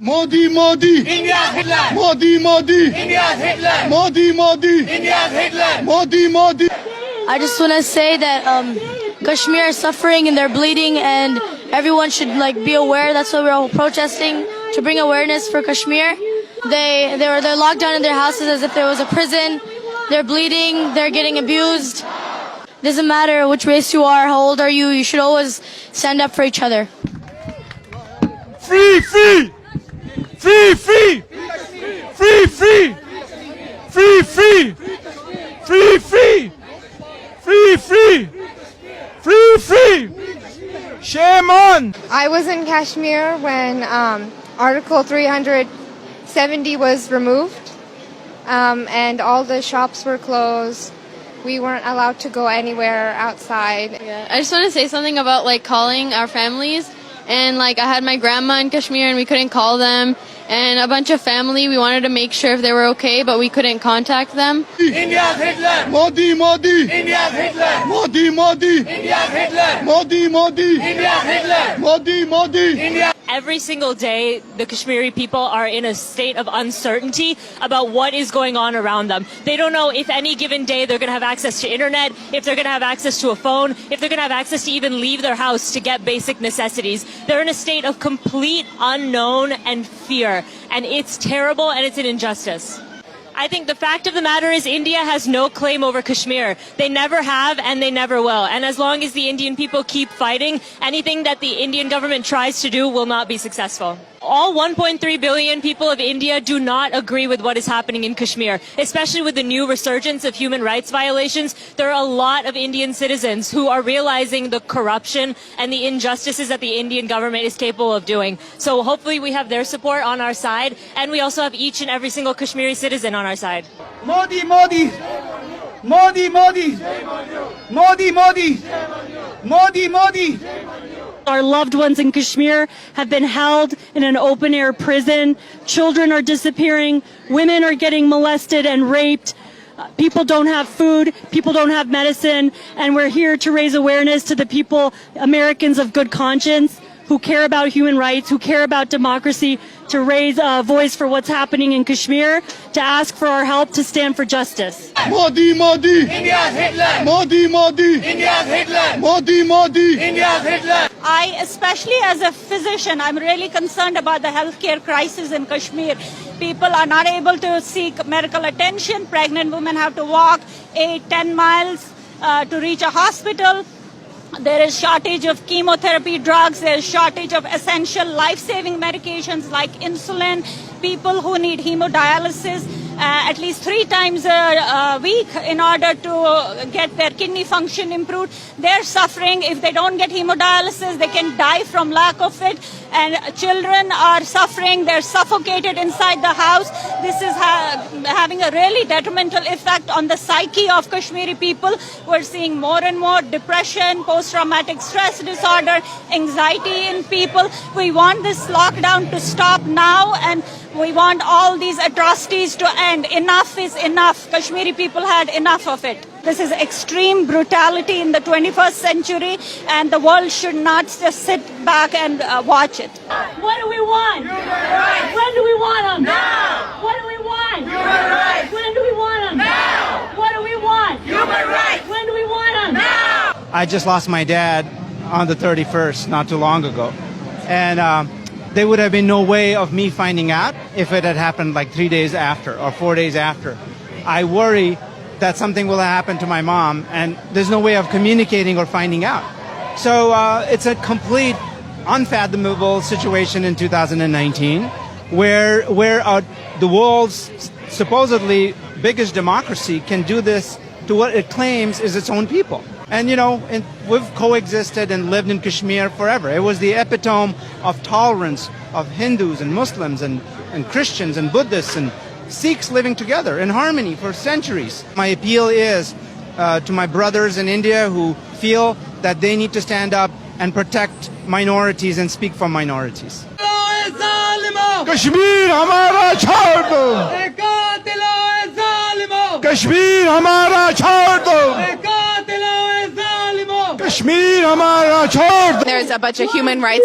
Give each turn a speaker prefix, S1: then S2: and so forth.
S1: Modi, Modi,
S2: India's Hitler.
S1: Modi, Modi,
S2: India's Hitler.
S1: Modi, Modi,
S2: India's Hitler.
S1: Modi, Modi.
S3: I just want to say that Kashmir is suffering and they're bleeding, and everyone should be aware. That's why we're all protesting, to bring awareness for Kashmir. They're locked down in their houses as if there was a prison. They're bleeding. They're getting abused. Doesn't matter which race you are, how old are you. You should always stand up for each other.
S4: Free, free, free, free, free, free, free, free, free, free, free, free, free, free. Shame on.
S5: I was in Kashmir when Article 370 was removed, and all the shops were closed. We weren't allowed to go anywhere outside.
S6: I just want to say something about calling our families. And I had my grandma in Kashmir and we couldn't call them, and a bunch of family. We wanted to make sure if they were okay, but we couldn't contact them.
S2: India's Hitler.
S1: Modi, Modi,
S2: India's Hitler.
S1: Modi, Modi,
S2: India's Hitler.
S1: Modi, Modi,
S2: India's Hitler.
S1: Modi, Modi.
S2: India.
S7: Every single day, the Kashmiri people are in a state of uncertainty about what is going on around them. They don't know if any given day they're going to have access to internet, if they're going to have access to a phone, if they're going to have access to even leave their house to get basic necessities. They're in a state of complete unknown and fear, and it's terrible and it's an injustice. I think the fact of the matter is India has no claim over Kashmir. They never have and they never will. And as long as the Indian people keep fighting, anything that the Indian government tries to do will not be successful. All 1.3 billion people of India do not agree with what is happening in Kashmir, especially with the new resurgence of human rights violations. There are a lot of Indian citizens who are realizing the corruption and the injustices that the Indian government is capable of doing. So hopefully we have their support on our side, and we also have each and every single Kashmiri citizen on our side.
S4: Modi, Modi, Modi, Modi, Modi, Modi, Modi, Modi.
S7: Our loved ones in Kashmir have been held in an open-air prison. Children are disappearing. Women are getting molested and raped. People don't have food. People don't have medicine. And we're here to raise awareness to the people, Americans of good conscience, who care about human rights, who care about democracy, to raise a voice for what's happening in Kashmir, to ask for our help, to stand for justice.
S1: Modi, Modi,
S2: India's Hitler.
S1: Modi, Modi,
S2: India's Hitler.
S1: Modi, Modi.
S2: India's Hitler.
S8: I, especially as a physician, I'm really concerned about the healthcare crisis in Kashmir. People are not able to seek medical attention. Pregnant women have to walk 8-10 miles to reach a hospital. There is shortage of chemotherapy drugs. There is shortage of essential life-saving medications like insulin. People who need hemodialysis at least 3 times a week in order to get their kidney function improved. They're suffering. If they don't get hemodialysis, they can die from lack of it. And children are suffering. They're suffocated inside the house. This is having a really detrimental effect on the psyche of Kashmiri people. We're seeing more and more depression, post-traumatic stress disorder, anxiety in people. We want this lockdown to stop now, and we want all these atrocities to end. Enough is enough. Kashmiri people had enough of it. This is extreme brutality in the 21st century, and the world should not just sit back and watch it.
S7: What do we want?
S2: Human rights.
S7: When do we want them?
S2: Now.
S7: What do we want?
S2: Human rights.
S7: When do we want them?
S2: Now.
S7: What do we want?
S2: Human rights.
S7: When do we want them?
S2: Now.
S4: I just lost my dad on the 31st, not too long ago. And there would have been no way of me finding out if it had happened 3 days after or 4 days after. I worry that something will happen to my mom, and there's no way of communicating or finding out. So it's a complete unfathomable situation in 2019 where the world's supposedly biggest democracy can do this to what it claims is its own people. And, we've coexisted and lived in Kashmir forever. It was the epitome of tolerance of Hindus and Muslims and Christians and Buddhists and Sikhs living together in harmony for centuries. My appeal is to my brothers in India who feel that they need to stand up and protect minorities and speak for minorities.
S1: Kashmir hamara chhod do. Kashmir hamara chhod do. Kashmir hamara chhod do.
S5: There's a bunch of human rights